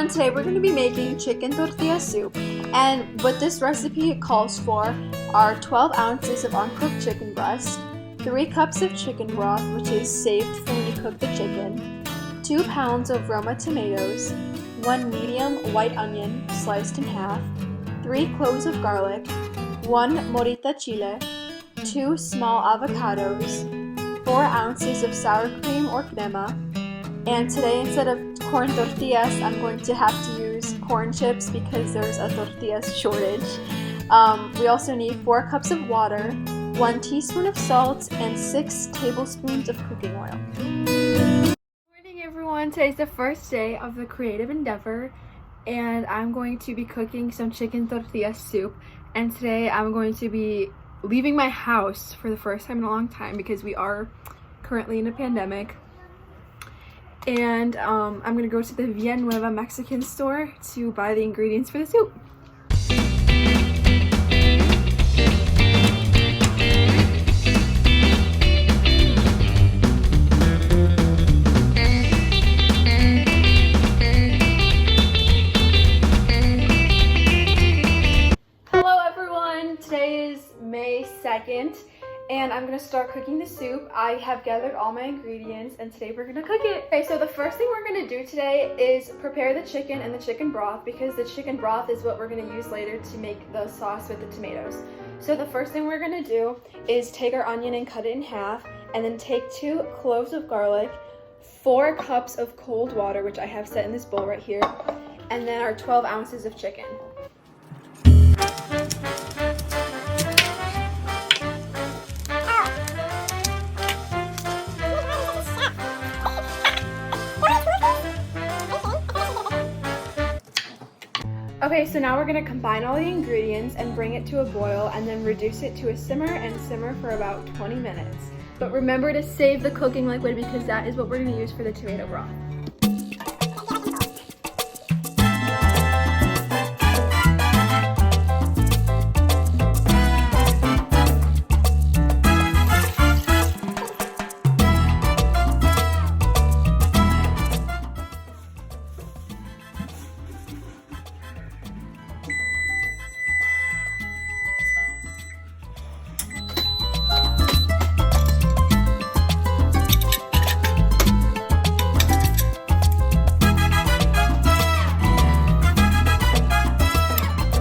everyone, today we're going to be making chicken tortilla soup, and what this recipe calls for are 12 ounces of uncooked chicken breast, 3 cups of chicken broth, which is saved for when you cook the chicken, 2 pounds of Roma tomatoes, 1 medium white onion sliced in half, 3 cloves of garlic, 1 morita chile, 2 small avocados, 4 ounces of sour cream or crema, and today instead of corn tortillas, I'm going to have to use corn chips because there's a tortillas shortage. We also need 4 cups of water, 1 teaspoon of salt, and 6 tablespoons of cooking oil. Good morning everyone, today's the first day of the creative endeavor and I'm going to be cooking some chicken tortilla soup, and today I'm going to be leaving my house for the first time in a long time because we are currently in a pandemic. And I'm gonna go to the Villanueva Mexican store to buy the ingredients for the soup. Hello everyone, today is May 2nd. And I'm gonna start cooking the soup. I have gathered all my ingredients and today we're gonna cook it. Okay, so the first thing we're gonna do today is prepare the chicken and the chicken broth, because the chicken broth is what we're gonna use later to make the sauce with the tomatoes. So the first thing we're gonna do is take our onion and cut it in half, and then take 2 cloves of garlic, 4 cups of cold water, which I have set in this bowl right here, and then our 12 ounces of chicken. Okay, so now we're going to combine all the ingredients and bring it to a boil and then reduce it to a simmer and simmer for about 20 minutes. But remember to save the cooking liquid because that is what we're going to use for the tomato broth.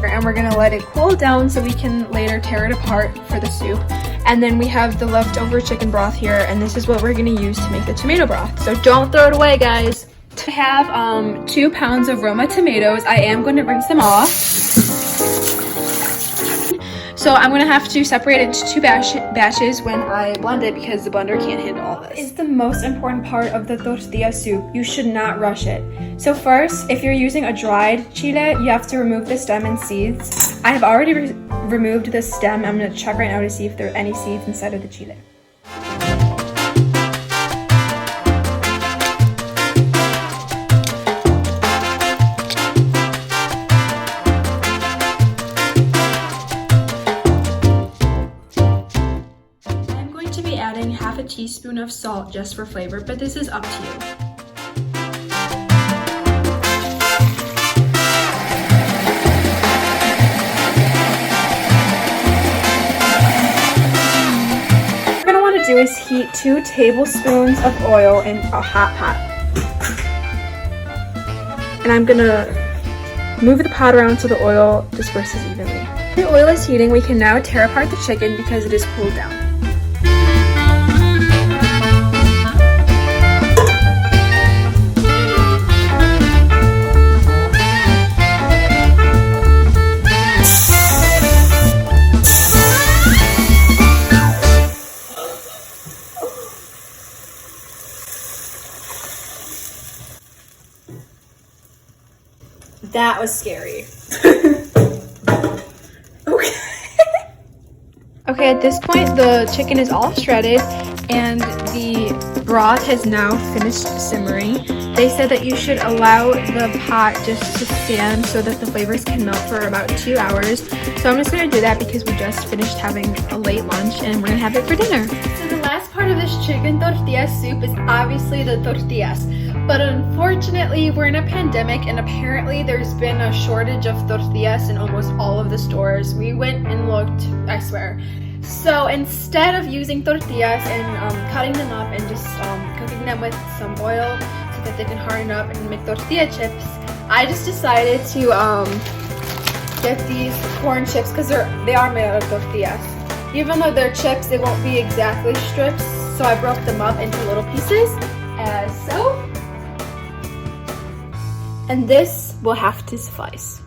And we're gonna let it cool down so we can later tear it apart for the soup. And then we have the leftover chicken broth here, and this is what we're gonna use to make the tomato broth. So don't throw it away, guys. I have 2 pounds of Roma tomatoes. I am going to rinse them off. So I'm gonna have to separate it into 2 batches when I blend it because the blender can't handle all this. It's the most important part of the tortilla soup. You should not rush it. So first, if you're using a dried chile, you have to remove the stem and seeds. I have already removed the stem. I'm gonna check right now to see if there are any seeds inside of the chile. Adding half a teaspoon of salt just for flavor, but this is up to you. What you're gonna want to do is heat 2 tablespoons of oil in a hot pot. And I'm gonna move the pot around so the oil disperses evenly. The oil is heating. We can now tear apart the chicken because it is cooled down. That was scary. Okay, at this point the chicken is all shredded and the broth has now finished simmering. They said that you should allow the pot just to stand so that the flavors can melt for about 2 hours. So I'm just going to do that because we just finished having a late lunch and we're going to have it for dinner. So the last part of this chicken tortilla soup is obviously the tortillas. But unfortunately, we're in a pandemic and apparently there's been a shortage of tortillas in almost all of the stores. We went and looked, I swear. So instead of using tortillas and cutting them up and just cooking them with some oil so that they can harden up and make tortilla chips, I just decided to get these corn chips because they are made out of tortillas. Even though they're chips, they won't be exactly strips, so I broke them up into little pieces, as so. And this will have to suffice.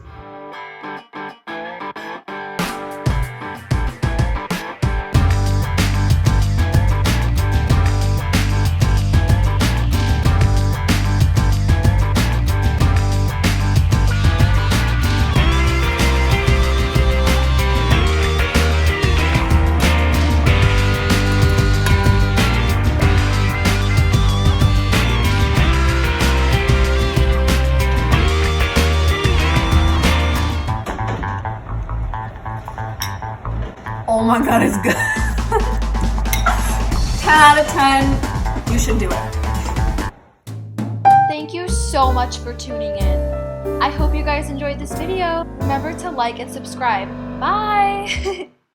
Oh my god, it's good. 10 out of 10. You should do it. Thank you so much for tuning in. I hope you guys enjoyed this video. Remember to like and subscribe. Bye!